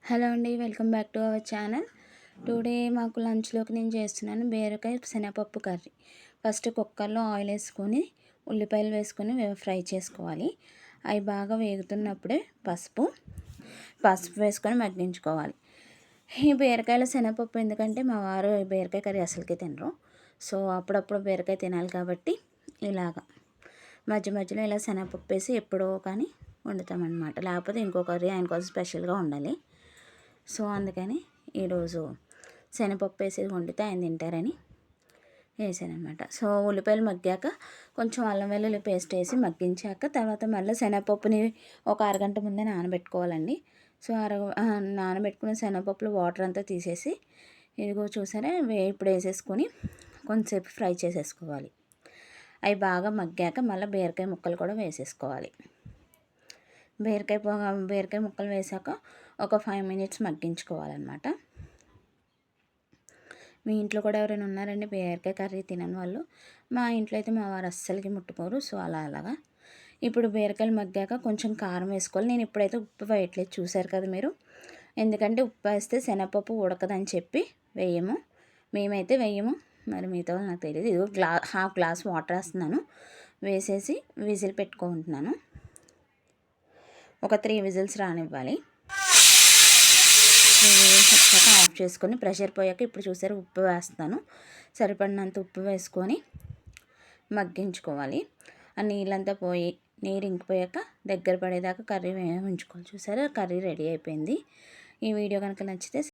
Hello అండి, welcome back to our channel. Today మాకు లంచ్లోకి నేను చేస్తున్నాను బీరకాయ శనగపప్పు కర్రీ. ఫస్ట్ కుక్కర్లో ఆయిల్ వేసుకొని ఉల్లిపాయలు వేసుకొని ఫ్రై చేసుకోవాలి. అవి బాగా వేగుతున్నప్పుడే పసుపు వేసుకొని మగ్గించుకోవాలి. ఈ బీరకాయలో శనగపప్పు ఎందుకంటే మా వారు బీరకాయ కర్రీ అసలుకి తినరు. సో అప్పుడప్పుడు బీరకాయ తినాలి కాబట్టి ఇలాగా మధ్య మధ్యలో ఇలా శనగపప్పు వేసి ఎప్పుడో కానీ వండుతామన్నమాట. లేకపోతే ఇంకో కర్రీ ఆయన కోసం స్పెషల్గా ఉండాలి. సో అందుకని ఈరోజు శనగపప్పు వేసి వండితే ఆయన తింటారని వేసానమాట. సో ఉల్లిపాయలు మగ్గాక కొంచెం అల్లం వెల్లుల్లి పేస్ట్ వేసి మగ్గించాక తర్వాత మళ్ళీ శనగపప్పుని ఒక అరగంట ముందే నానబెట్టుకోవాలండి. సో నానబెట్టుకున్న శనగపప్పులో వాటర్ అంతా తీసేసి ఇదిగో చూసారా ఇప్పుడు వేసేసుకొని కొంచెంసేపు ఫ్రై చేసేసుకోవాలి. అవి బాగా మగ్గాక మళ్ళీ బీరకాయ ముక్కలు కూడా వేసేసుకోవాలి. బీరకాయ ముక్కలు వేసాక ఒక 5 మినిట్స్ మగ్గించుకోవాలన్నమాట. మీ ఇంట్లో కూడా ఎవరైనా ఉన్నారండి బీరకాయ కర్రీ తినని వాళ్ళు? మా ఇంట్లో అయితే మా వారు అస్సలకి ముట్టుకోరు. సో అలాగా ఇప్పుడు బీరకాయలు మగ్గాక కొంచెం కారం వేసుకోవాలి. నేను ఇప్పుడైతే ఉప్పు వేయట్లేదు, చూసారు కదా మీరు. ఎందుకంటే ఉప్పు వేస్తే శనగపప్పు ఉడకదని చెప్పి వేయము, మేమైతే వేయము. మరి మిగతా వాళ్ళు నాకు తెలియదు. ఇదిగో హాఫ్ గ్లాస్ వాటర్ వేస్తున్నాను, వేసేసి విజిల్ పెట్టుకుంటున్నాను. ఒక 3 విజిల్స్ రానివ్వాలి. 3 విజిల్స్ వచ్చాక ఆఫ్ చేసుకొని ప్రెషర్ పోయాక ఇప్పుడు చూసారు ఉప్పు వేస్తాను. సరిపడినంత ఉప్పు వేసుకొని మగ్గించుకోవాలి. ఆ నీళ్ళంతా పోయి నీరు ఇంకిపోయాక దగ్గర పడేదాకా కర్రీ ఉంచుకోవాలి. చూసారా కర్రీ రెడీ అయిపోయింది. ఈ వీడియో కనుక నచ్చితే